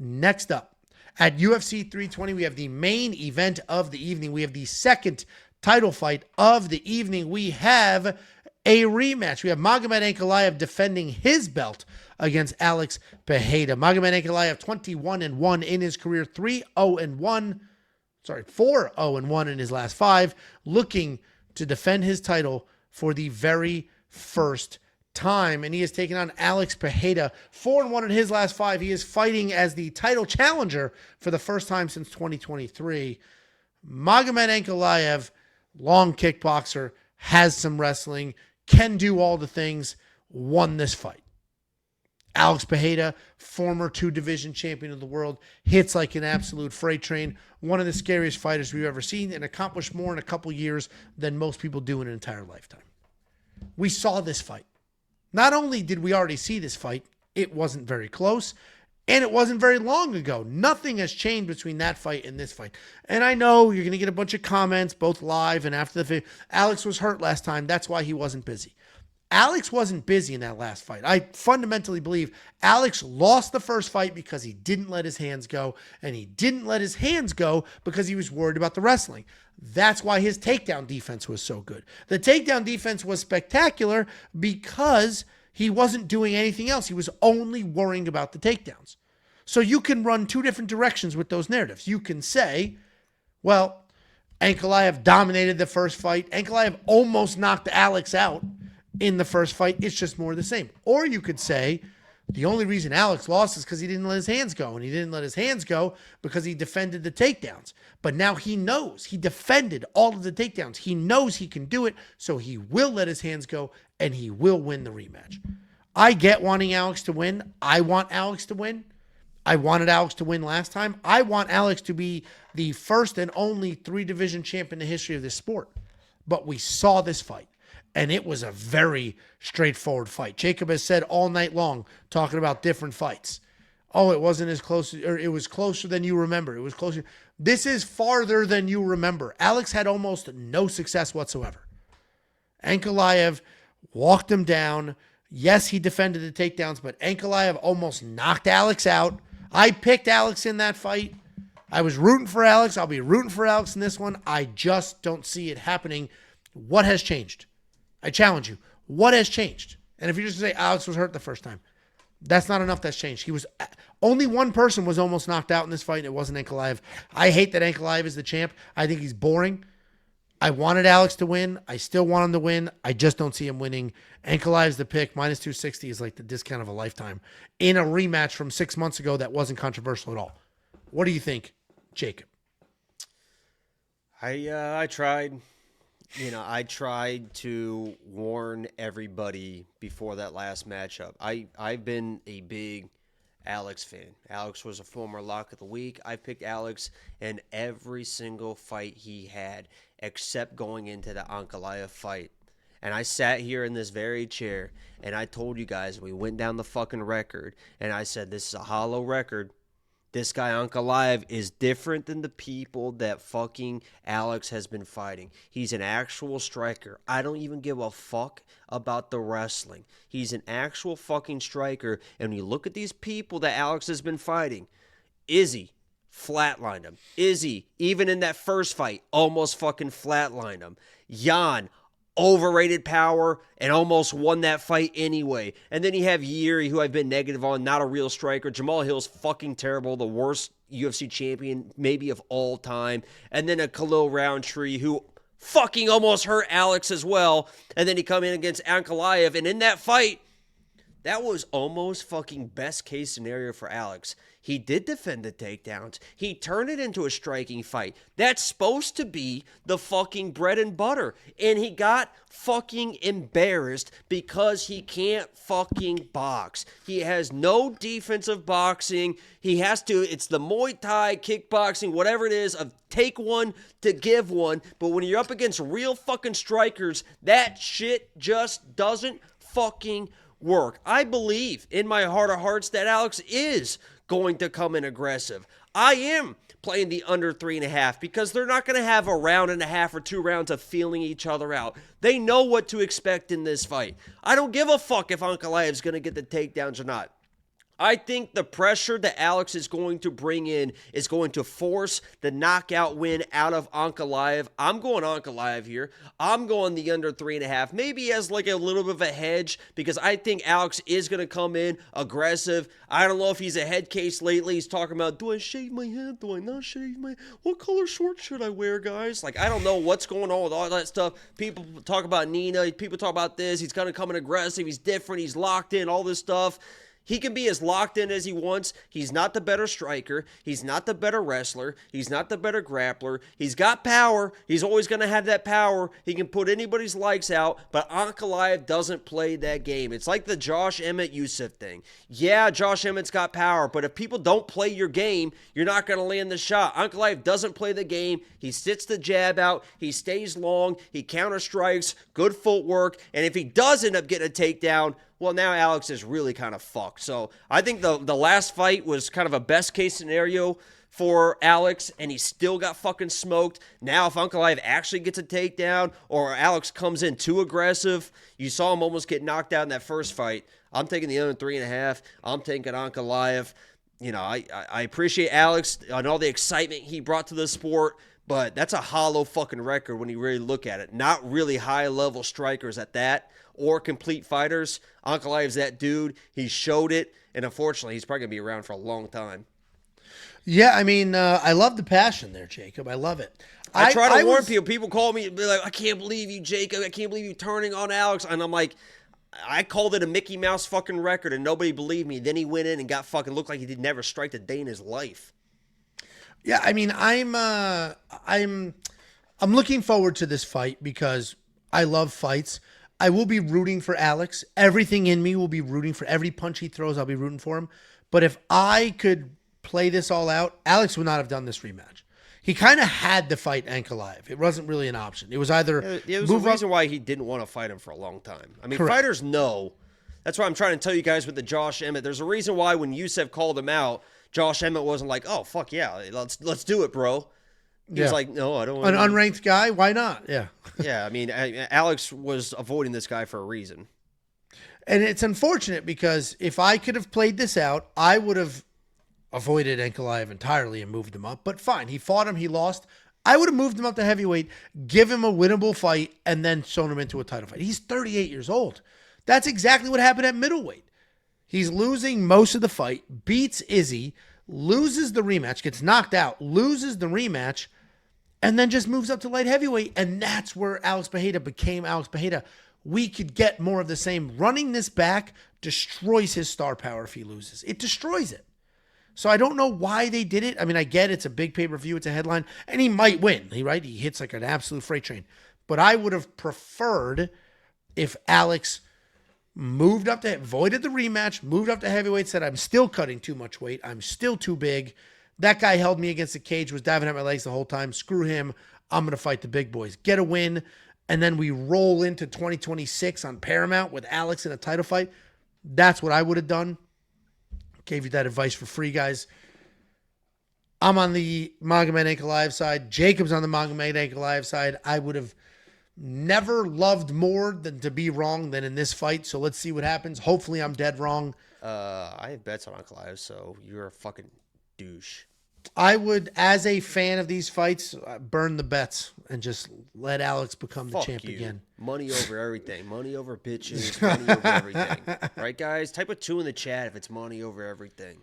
Next up, at UFC 320, we have the main event of the evening. We have the second title fight of the evening. We have a rematch. We have Magomed Ankalaev defending his belt against Alex Pereira. Magomed Ankalaev 21-1 in his career, 4-0-1 in his last 5, looking to defend his title for the very first time. And he has taken on Alex Pereira, 4-1 in his last 5. He is fighting as the title challenger for the first time since 2023. Magomed Ankalaev, long kickboxer, has some wrestling, can do all the things, won this fight. Alex Pereira, former 2-division champion of the world, hits like an absolute freight train. One of the scariest fighters we've ever seen, and accomplished more in a couple years than most people do in an entire lifetime. We saw this fight. Not only did we already see this fight, it wasn't very close, and it wasn't very long ago. Nothing has changed between that fight and this fight. And I know you're going to get a bunch of comments, both live and after the fight. Alex was hurt last time. That's why he wasn't busy. Alex wasn't busy in that last fight. I fundamentally believe Alex lost the first fight because he didn't let his hands go, and he didn't let his hands go because he was worried about the wrestling. That's why his takedown defense was so good. The takedown defense was spectacular because he wasn't doing anything else. He was only worrying about the takedowns. So you can run two different directions with those narratives. You can say, well, Ankalaev dominated the first fight. Ankalaev almost knocked Alex out in the first fight. It's just more of the same. Or you could say the only reason Alex lost is because he didn't let his hands go. And he didn't let his hands go because he defended the takedowns. But now he knows he defended all of the takedowns. He knows he can do it. So he will let his hands go and he will win the rematch. I get wanting Alex to win. I want Alex to win. I wanted Alex to win last time. I want Alex to be the first and only 3-division champ in the history of this sport. But we saw this fight. And it was a very straightforward fight. Jacob has said all night long, talking about different fights. Oh, it wasn't as close, or it was closer than you remember. It was closer. This is farther than you remember. Alex had almost no success whatsoever. Ankalaev walked him down. Yes, he defended the takedowns, but Ankalaev almost knocked Alex out. I picked Alex in that fight. I was rooting for Alex. I'll be rooting for Alex in this one. I just don't see it happening. What has changed? I challenge you. What has changed? And if you just say Alex was hurt the first time, that's not enough that's changed. Only one person was almost knocked out in this fight, and it wasn't Ankalaev. I hate that Ankalaev is the champ. I think he's boring. I wanted Alex to win. I still want him to win. I just don't see him winning. Ankalaev's the pick. Minus 260 is like the discount of a lifetime in a rematch from 6 months ago that wasn't controversial at all. What do you think, Jacob? I tried. I tried to warn everybody before that last matchup. I've been a big Alex fan. Alex was a former lock of the week. I picked Alex in every single fight he had, except going into the Ankalaev fight. And I sat here in this very chair, and I told you guys, we went down the fucking record, and I said, this is a hollow record. This guy, Ankalaev, is different than the people that fucking Alex has been fighting. He's an actual striker. I don't even give a fuck about the wrestling. He's an actual fucking striker. And when you look at these people that Alex has been fighting, Izzy flatlined him. Izzy, even in that first fight, almost fucking flatlined him. Jan, overrated power and almost won that fight anyway. And then you have Yuri, who I've been negative on, not a real striker. Jamal Hill's fucking terrible, the worst UFC champion maybe of all time. And then a Khalil Roundtree, who fucking almost hurt Alex as well. And then he come in against Ankalaev, and in that fight, that was almost fucking best case scenario for Alex. He did defend the takedowns. He turned it into a striking fight. That's supposed to be the fucking bread and butter. And he got fucking embarrassed because he can't fucking box. He has no defensive boxing. He has to, it's the Muay Thai, kickboxing, whatever it is, of take one to give one. But when you're up against real fucking strikers, that shit just doesn't fucking work. I believe in my heart of hearts that Alex is going to come in aggressive. I am playing the under 3.5 because they're not going to have a round and a half or 2 rounds of feeling each other out. They know what to expect in this fight. I don't give a fuck if Ankalaev is going to get the takedowns or not. I think the pressure that Alex is going to bring in is going to force the knockout win out of Ankalaev. I'm going Ankalaev here. I'm going the under 3.5. Maybe as like a little bit of a hedge because I think Alex is going to come in aggressive. I don't know if he's a head case lately. He's talking about, do I shave my head? Do I not shave my head? What color shorts should I wear, guys? Like, I don't know what's going on with all that stuff. People talk about Nina. People talk about this. He's going to come in aggressive. He's different. He's locked in, all this stuff. He can be as locked in as he wants. He's not the better striker. He's not the better wrestler. He's not the better grappler. He's got power. He's always going to have that power. He can put anybody's likes out, but Ankalaev doesn't play that game. It's like the Josh Emmett-Yusuf thing. Yeah, Josh Emmett's got power, but if people don't play your game, you're not going to land the shot. Ankalaev doesn't play the game. He sits the jab out. He stays long. He counter strikes. Good footwork. And if he does end up getting a takedown, well, now Alex is really kind of fucked. So I think the last fight was kind of a best case scenario for Alex, and he still got fucking smoked. Now if Ankalaev actually gets a takedown or Alex comes in too aggressive, you saw him almost get knocked out in that first fight. I'm taking the under 3.5. I'm taking Ankalaev. You know, I appreciate Alex and all the excitement he brought to the sport, but that's a hollow fucking record when you really look at it. Not really high-level strikers at that or complete fighters. Ankalaev's that dude. He showed it, and unfortunately, he's probably going to be around for a long time. Yeah, I mean, I love the passion there, Jacob. I love it. I try to warn people. People call me, be like, I can't believe you, Jacob. I can't believe you turning on Alex. And I'm like, I called it a Mickey Mouse fucking record, and nobody believed me. Then he went in and got fucking looked like he did never strike a day in his life. Yeah, I mean, I'm looking forward to this fight because I love fights. I will be rooting for Alex. Everything in me will be rooting for every punch he throws. I'll be rooting for him. But if I could play this all out, Alex would not have done this rematch. He kind of had to fight Ankalaev. It wasn't really an option. It was either it was the reason why he didn't want to fight him for a long time. I mean, correct. Fighters know. That's why I'm trying to tell you guys with the Josh Emmett. There's a reason why when Yusuf called him out, Josh Emmett wasn't like, "Oh fuck yeah, let's do it, bro." He was like, no, I don't want an unranked guy. Why not? Yeah. Yeah, I mean, Alex was avoiding this guy for a reason. And it's unfortunate because if I could have played this out, I would have avoided Ankalaev entirely and moved him up. But fine, he fought him, he lost. I would have moved him up to heavyweight, give him a winnable fight, and then shown him into a title fight. He's 38 years old. That's exactly what happened at middleweight. He's losing most of the fight, beats Izzy, loses the rematch, gets knocked out, loses the rematch, and then just moves up to light heavyweight. And that's where Alex Pereira became Alex Pereira. We could get more of the same. Running this back destroys his star power if he loses. It destroys it. So I don't know why they did it. I mean, I get it's a big pay-per-view, it's a headline, and he might win, right? He hits like an absolute freight train. But I would have preferred if Alex moved up to, avoided the rematch, moved up to heavyweight, said, I'm still cutting too much weight. I'm still too big. That guy held me against the cage, was diving at my legs the whole time. Screw him. I'm going to fight the big boys. Get a win. And then we roll into 2026 on Paramount with Alex in a title fight. That's what I would have done. Gave you that advice for free, guys. I'm on the Magomed Ankalaev side. Jacob's on the Magomed Ankalaev side. I would have never loved more than to be wrong than in this fight. So let's see what happens. Hopefully I'm dead wrong. I have bets on Ankalaev, so you're a fucking douche. I would, as a fan of these fights, burn the bets and just let Alex become the champ again. Money over everything. Money over bitches. Money over everything. Right, guys? Type a 2 in the chat if it's money over everything.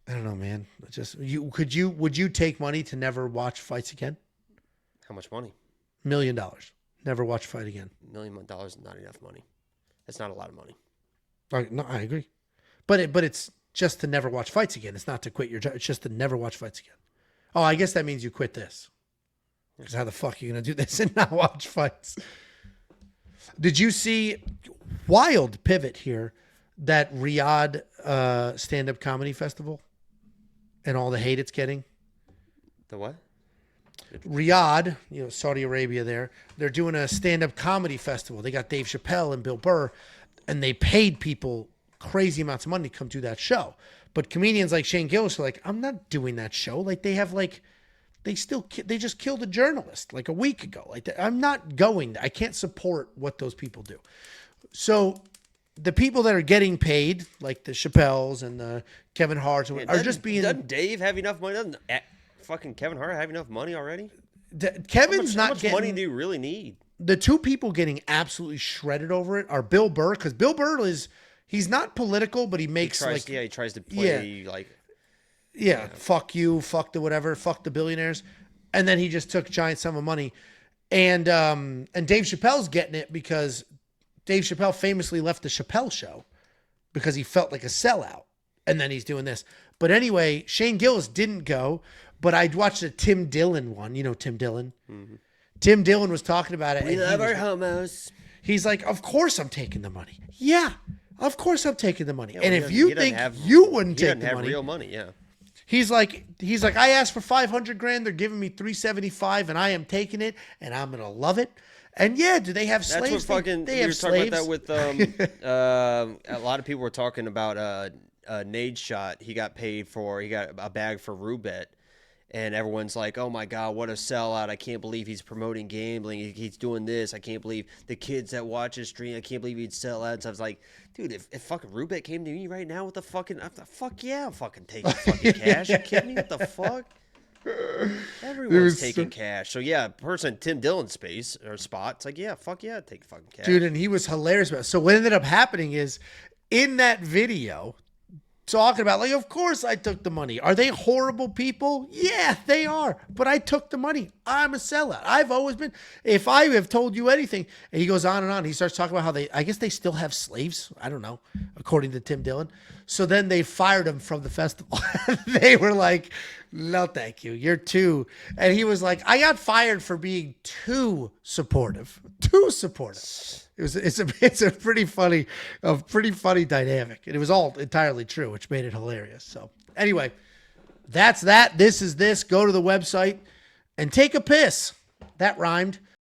I don't know, man. Would you take money to never watch fights again? How much money? $1 million. Never watch a fight again. $1 million is not enough money. That's not a lot of money. No, I agree. But it's just to never watch fights again. It's not to quit your job. It's just to never watch fights again. Oh, I guess that means you quit this. Because how the fuck are you going to do this and not watch fights? Did you see, wild pivot here, that Riyadh stand-up comedy festival and all the hate it's getting? The what? Riyadh, Saudi Arabia there, they're doing a stand-up comedy festival. They got Dave Chappelle and Bill Burr, and they paid people crazy amounts of money to come do that show. But comedians like Shane Gillis are like, I'm not doing that show. Like they just killed a journalist like a week ago. Like I'm not going. I can't support what those people do. So the people that are getting paid, like the Chappelles and the Kevin Harts, are just being. Doesn't Dave have enough money? Doesn't fucking Kevin Hart have enough money already? Kevin's How not much getting. money do you really need? The two people getting absolutely shredded over it are Bill Burr, because Bill Burr he's not political, but he makes He tries to play like. Yeah, fuck you, fuck the whatever, fuck the billionaires. And then he just took a giant sum of money. And Dave Chappelle's getting it because Dave Chappelle famously left the Chappelle Show because he felt like a sellout. And then he's doing this. But anyway, Shane Gillis didn't go, but I watched a Tim Dillon one. You know Tim Dillon? Mm-hmm. Tim Dillon was talking about it. We love our homos. He's like, of course I'm taking the money. Yeah, of course I'm taking the money. Yeah, and if you think you wouldn't take the money. Real money, yeah. He's like, I asked for $500,000. They're giving me $375, and I am taking it, and I'm gonna love it. And yeah, do they have slaves? That's what fucking they have talking slaves. about that with a lot of people were talking about Nade Shot. He got paid for. He got a bag for Rubet. And everyone's like, oh, my God, what a sellout. I can't believe he's promoting gambling. He's doing this. I can't believe the kids that watch his stream. I can't believe he'd sell out. So I was like, dude, if fucking Rubet came to me right now with the fucking – fuck yeah, I'm fucking taking fucking cash. You kidding me? What the fuck? Everyone's taking cash. So, yeah, person in Tim Dillon's space or spot, it's like, yeah, fuck yeah, take fucking cash. Dude, and he was hilarious about it. So what ended up happening is in that video – talking about, like, of course I took the money. Are they horrible people? Yeah, they are. But I took the money. I'm a sellout. I've always been. If I have told you anything, and he goes on and on. He starts talking about how I guess they still have slaves. I don't know, according to Tim Dillon. So then they fired him from the festival. They were like, no, thank you. You're too. And he was like, I got fired for being too supportive. Too supportive. It's a pretty funny dynamic. And it was all entirely true, which made it hilarious. So anyway, that's that. This is this. Go to the website and take a piss. That rhymed.